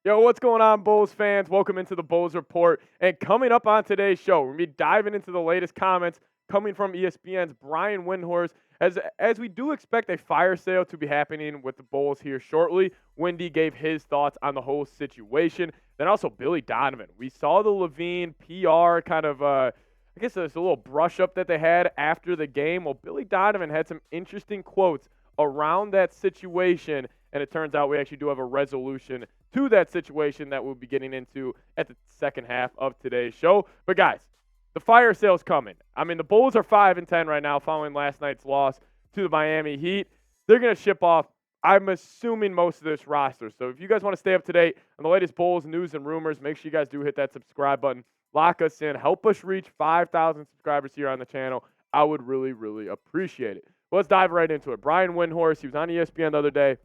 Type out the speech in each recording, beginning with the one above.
Yo, what's going on, Bulls fans? Welcome into the Bulls Report. And coming up on today's show, we're going to be diving into the latest comments coming from ESPN's Brian Windhorst. As we do expect a fire sale to be happening with the Bulls here shortly, Windy gave his thoughts on the whole situation. Then also Billy Donovan. We saw the LaVine PR kind of, I guess there's a little brush up that they had after the game. Well, Billy Donovan had some interesting quotes around that situation, and it turns out we actually do have a resolution to that situation that we'll be getting into at the second half of today's show. But guys, the fire sale's coming. I mean, the Bulls are 5-10 right now following last night's loss to the Miami Heat. They're going to ship off, I'm assuming, most of this roster. So if you guys want to stay up to date on the latest Bulls news and rumors, make sure you guys do hit that subscribe button. Lock us in. Help us reach 5,000 subscribers here on the channel. I would really, really appreciate it. Well, let's dive right into it. Brian Windhorst, he was on ESPN the other day,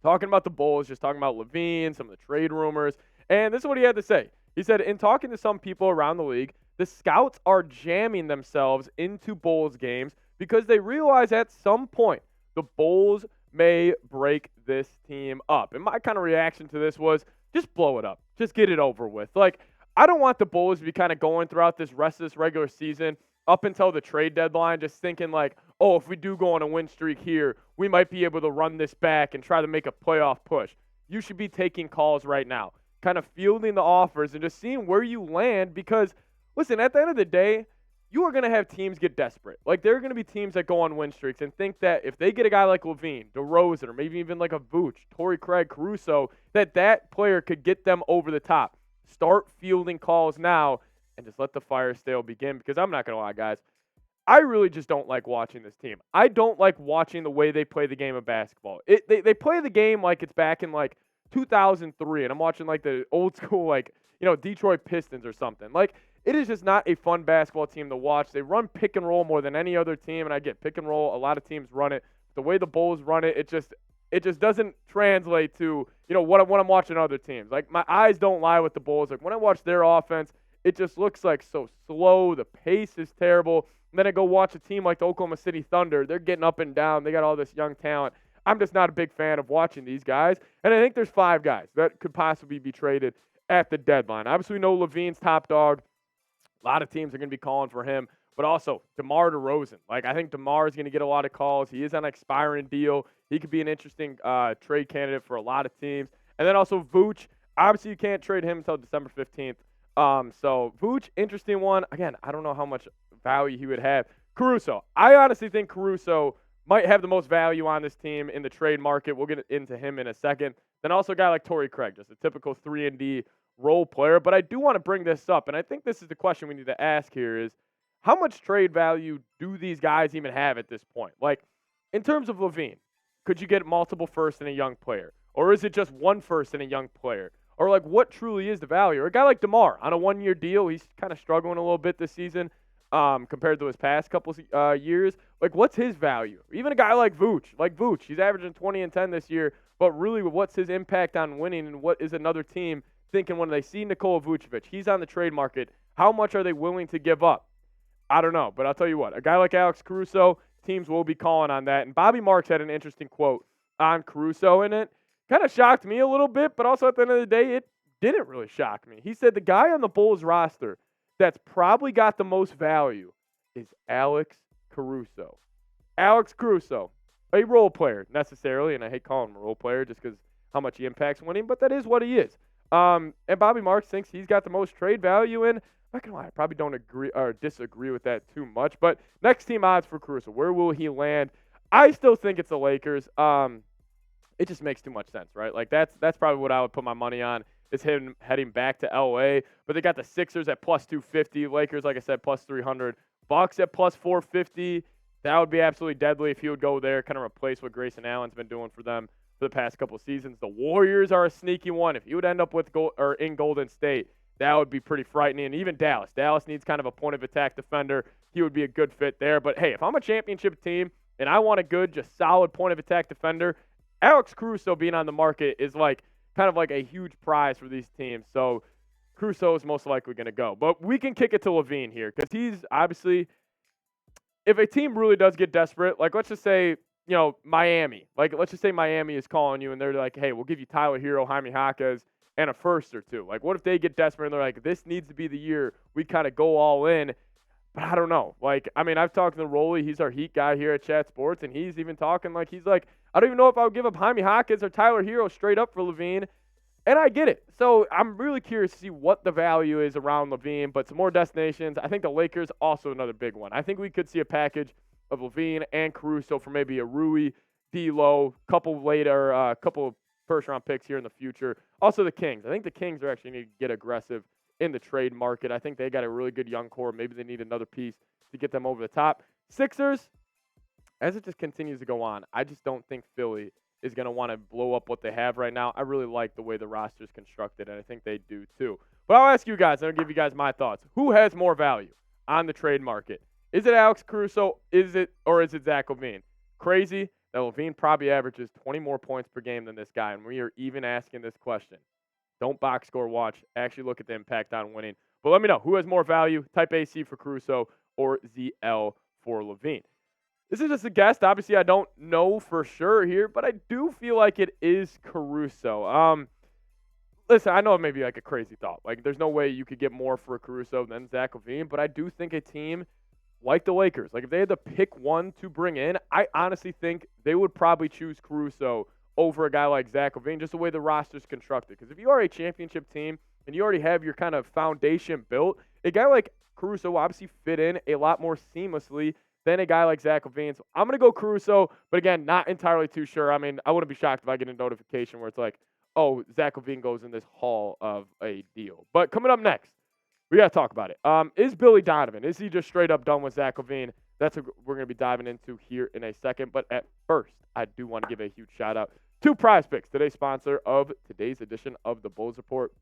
talking about the Bulls, just talking about LaVine, some of the trade rumors, and this is what he had to say. He said, in talking to some people around the league, the scouts are jamming themselves into Bulls games because they realize at some point the Bulls may break this team up. And my kind of reaction to this was, just blow it up. Just get it over with. Like, I don't want the Bulls to be kind of going throughout this rest of this regular season up until the trade deadline, just thinking like, oh, if we do go on a win streak here, we might be able to run this back and try to make a playoff push. You should be taking calls right now, kind of fielding the offers and just seeing where you land because, listen, at the end of the day, you are going to have teams get desperate. Like, there are going to be teams that go on win streaks and think that if they get a guy like LaVine, DeRozan, or maybe even like a Vooch, Torrey Craig, Caruso, that player could get them over the top. Start fielding calls now and just let the fire sale begin because I'm not going to lie, guys. I really just don't like watching this team. I don't like watching the way they play the game of basketball. They play the game like it's back in like 2003, and I'm watching like the old school Detroit Pistons or something. Like, it is just not a fun basketball team to watch. They run pick and roll more than any other team, and I get pick and roll. A lot of teams run it. The way the Bulls run it, it just doesn't translate to what I'm watching other teams. Like, my eyes don't lie with the Bulls. Like, when I watch their offense, it just looks like so slow. The pace is terrible. And then I go watch a team like the Oklahoma City Thunder. They're getting up and down. They got all this young talent. I'm just not a big fan of watching these guys. And I think there's 5 guys that could possibly be traded at the deadline. Obviously, we know LaVine's top dog. A lot of teams are going to be calling for him. But also, DeMar DeRozan. Like, I think DeMar is going to get a lot of calls. He is on an expiring deal. He could be an interesting trade candidate for a lot of teams. And then also Vooch. Obviously, you can't trade him until December 15th. So Vooch, interesting one. Again, I don't know how much value he would have. Caruso. I honestly think Caruso might have the most value on this team in the trade market. We'll get into him in a second. Then also a guy like Torrey Craig, just a typical 3-and-D role player. But I do want to bring this up, and I think this is the question we need to ask here is, how much trade value do these guys even have at this point? Like, in terms of LaVine, could you get multiple firsts in a young player? Or is it just one first in a young player? Or, like, what truly is the value? Or a guy like DeMar on a 1-year deal, he's kind of struggling a little bit this season compared to his past couple years. Like, what's his value? Even a guy like Vooch, he's averaging 20 and 10 this year, but really what's his impact on winning and what is another team thinking when they see Nikola Vucevic? He's on the trade market. How much are they willing to give up? I don't know, but I'll tell you what. A guy like Alex Caruso, teams will be calling on that. And Bobby Marks had an interesting quote on Caruso in it. Kind of shocked me a little bit, but also at the end of the day, it didn't really shock me. He said the guy on the Bulls roster that's probably got the most value is Alex Caruso. Alex Caruso, a role player necessarily, and I hate calling him a role player just because how much he impacts winning, but that is what he is. And Bobby Marks thinks he's got the most trade value in. I'm not gonna lie, I probably don't agree or disagree with that too much. But next team odds for Caruso, where will he land? I still think it's the Lakers. It just makes too much sense, right? Like that's probably what I would put my money on is him heading back to LA. But they got the Sixers at plus 250, Lakers, like I said, plus 300, Bucks at plus 450. That would be absolutely deadly if he would go there, kind of replace what Grayson Allen's been doing for them for the past couple of seasons. The Warriors are a sneaky one. If he would end up with in Golden State, that would be pretty frightening. And even Dallas. Dallas needs kind of a point of attack defender. He would be a good fit there. But, hey, if I'm a championship team and I want a good, just solid point of attack defender, Alex Caruso being on the market is like kind of like a huge prize for these teams. So Caruso is most likely going to go. But we can kick it to LaVine here because he's obviously – if a team really does get desperate, like let's just say, Miami. Like let's just say Miami is calling you and they're like, hey, we'll give you Tyler Hero, Jaime Jaquez, and a first or two. Like, what if they get desperate and they're like, this needs to be the year we kind of go all in? But I don't know. Like, I mean, I've talked to Rolly. He's our Heat guy here at Chat Sports, and he's even talking like, he's like, I don't even know if I would give up Jaime Hawkins or Tyler Hero straight up for LaVine. And I get it. So I'm really curious to see what the value is around LaVine, but some more destinations. I think the Lakers also another big one. I think we could see a package of LaVine and Caruso for maybe a Rui, D'Lo, couple first-round picks here in the future. Also the Kings. I think the Kings are actually need to get aggressive in the trade market. I think they got a really good young core. Maybe they need another piece to get them over the top. Sixers, as it just continues to go on, I just don't think Philly is going to want to blow up what they have right now. I really like the way the roster is constructed, and I think they do too. But I'll ask you guys, and I'll give you guys my thoughts. Who has more value on the trade market? Is it Alex Caruso? Is it Zach LaVine? Crazy that LaVine probably averages 20 more points per game than this guy, and we are even asking this question. Don't box score watch. Actually look at the impact on winning. But let me know, who has more value? Type AC for Caruso or ZL for LaVine. This is just a guess. Obviously, I don't know for sure here, but I do feel like it is Caruso. Listen, I know it may be like a crazy thought. Like, there's no way you could get more for Caruso than Zach LaVine, but I do think a team like the Lakers, like if they had to pick one to bring in, I honestly think they would probably choose Caruso over a guy like Zach LaVine, just the way the roster's constructed. Because if you are a championship team and you already have your kind of foundation built, a guy like Caruso will obviously fit in a lot more seamlessly than a guy like Zach LaVine. So I'm going to go Caruso, but again, not entirely too sure. I mean, I wouldn't be shocked if I get a notification where it's like, oh, Zach LaVine goes in this haul of a deal. But coming up next, we got to talk about it. Is Billy Donovan, is he just straight up done with Zach LaVine? That's what we're going to be diving into here in a second. But at first, I do want to give a huge shout out to Prize Picks, today's sponsor of today's edition of the Bulls Report.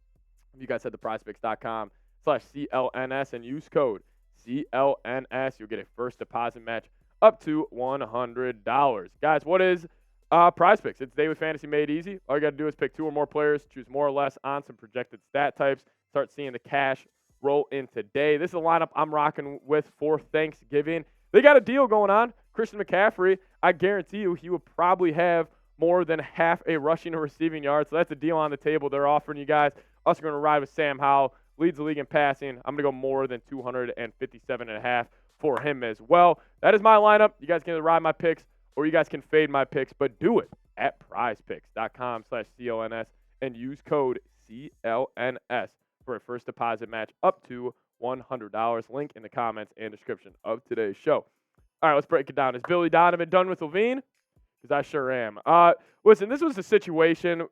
If you guys head to prizepicks.com/CLNS and use code CLNS, you'll get a first deposit match up to $100. Guys, what is Prize Picks? It's daily fantasy made easy. All you got to do is pick two or more players, choose more or less on some projected stat types, start seeing the cash roll in today. This is a lineup I'm rocking with for Thanksgiving. They got a deal going on. Christian McCaffrey, I guarantee you he will probably have more than half a rushing or receiving yard. So that's a deal on the table they're offering you guys. Also going to ride with Sam Howell. Leads the league in passing. I'm going to go more than 257.5 for him as well. That is my lineup. You guys can either ride my picks or you guys can fade my picks, but do it at prizepicks.com/CLNS and use code CLNS for a first deposit match up to $100. Link in the comments and description of today's show. All right, let's break it down. Is Billy Donovan done with LaVine? Because I sure am. Listen, this was a situation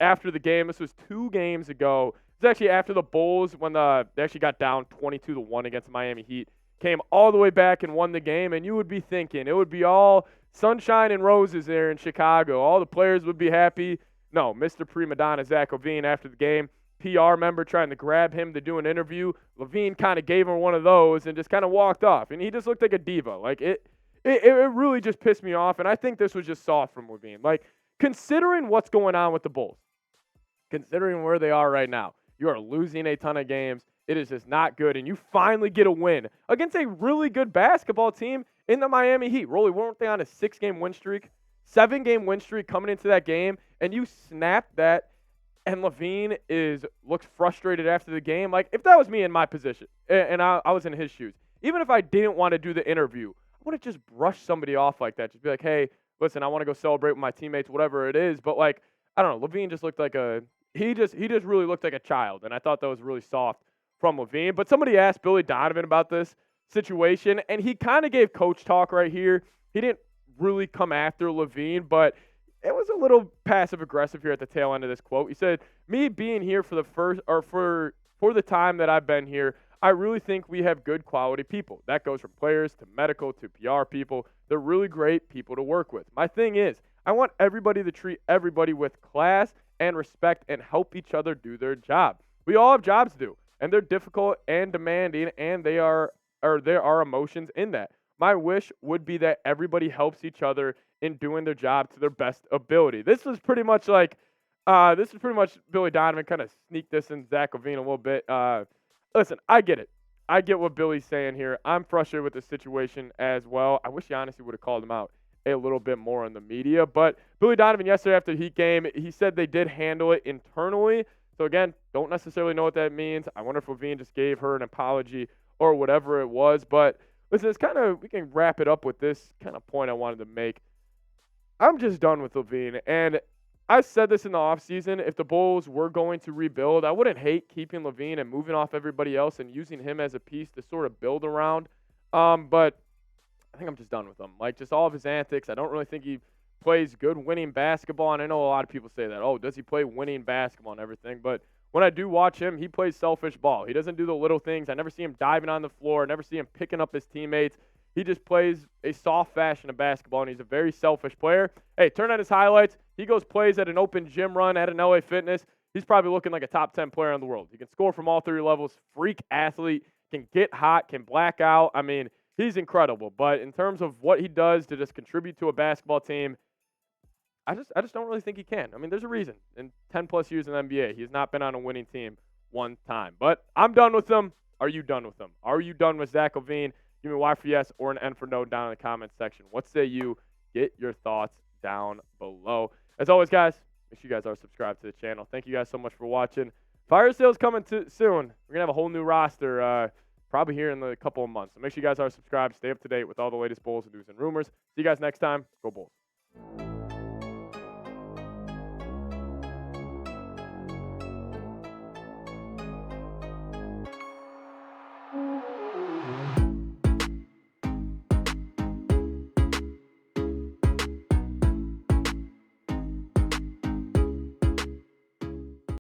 after the game. This was 2 games ago. It was actually after the Bulls when they actually got down 22-1 against the Miami Heat. Came all the way back and won the game, and you would be thinking it would be all sunshine and roses there in Chicago. All the players would be happy. No, Mr. Prima Donna Zach LaVine after the game, PR member trying to grab him to do an interview. LaVine kind of gave him one of those and just kind of walked off, and he just looked like a diva. Like it really just pissed me off, and I think this was just soft from LaVine. Like, considering what's going on with the Bulls, considering where they are right now, you are losing a ton of games. It is just not good, and you finally get a win against a really good basketball team in the Miami Heat. Rolly, weren't they on a 6-game win streak? 7-game win streak coming into that game, and you snap that, and LaVine looks frustrated after the game. Like, if that was me in my position, and I was in his shoes, even if I didn't want to do the interview, I wouldn't just brush somebody off like that. Just be like, hey, listen, I want to go celebrate with my teammates, whatever it is. But, like, I don't know, LaVine just looked like he just really looked like a child, and I thought that was really soft from LaVine. But somebody asked Billy Donovan about this situation, and he kind of gave coach talk right here. He didn't really come after LaVine, but it was a little passive-aggressive here at the tail end of this quote. He said, me being here for the time that I've been here, I really think we have good quality people. That goes from players to medical to PR people. They're really great people to work with. My thing is, I want everybody to treat everybody with class and respect and help each other do their job. We all have jobs to do, and they're difficult and demanding, and there are emotions in that. My wish would be that everybody helps each other in doing their job to their best ability. This was pretty much Billy Donovan kind of sneaked this in Zach LaVine a little bit. Listen, I get it. I get what Billy's saying here. I'm frustrated with the situation as well. I wish he honestly would have called him out a little bit more in the media. But Billy Donovan yesterday after the Heat game, he said they did handle it internally. So again, don't necessarily know what that means. I wonder if LaVine just gave her an apology or whatever it was. But listen, it's kind of, we can wrap it up with this kind of point I wanted to make. I'm just done with LaVine. And I said this in the offseason. If the Bulls were going to rebuild, I wouldn't hate keeping LaVine and moving off everybody else and using him as a piece to sort of build around. But I think I'm just done with him. Like, just all of his antics. I don't really think he plays good winning basketball. And I know a lot of people say that, oh, does he play winning basketball and everything? But when I do watch him, he plays selfish ball. He doesn't do the little things. I never see him diving on the floor. I never see him picking up his teammates. He just plays a soft fashion of basketball, and he's a very selfish player. Hey, turn on his highlights. He goes plays at an open gym run at an LA Fitness. He's probably looking like a top 10 player in the world. He can score from all three levels, freak athlete, can get hot, can black out. I mean, he's incredible. But in terms of what he does to just contribute to a basketball team, I just don't really think he can. I mean, there's a reason. In 10-plus years in the NBA, he's not been on a winning team one time. But I'm done with him. Are you done with him? Are you done with Zach LaVine? Give me a Y for yes or an N for no down in the comments section. What say you? Get your thoughts down below. As always, guys, make sure you guys are subscribed to the channel. Thank you guys so much for watching. Fire sale's coming soon. We're going to have a whole new roster probably here in a couple of months. So make sure you guys are subscribed. Stay up to date with all the latest Bulls news and rumors. See you guys next time. Go Bulls.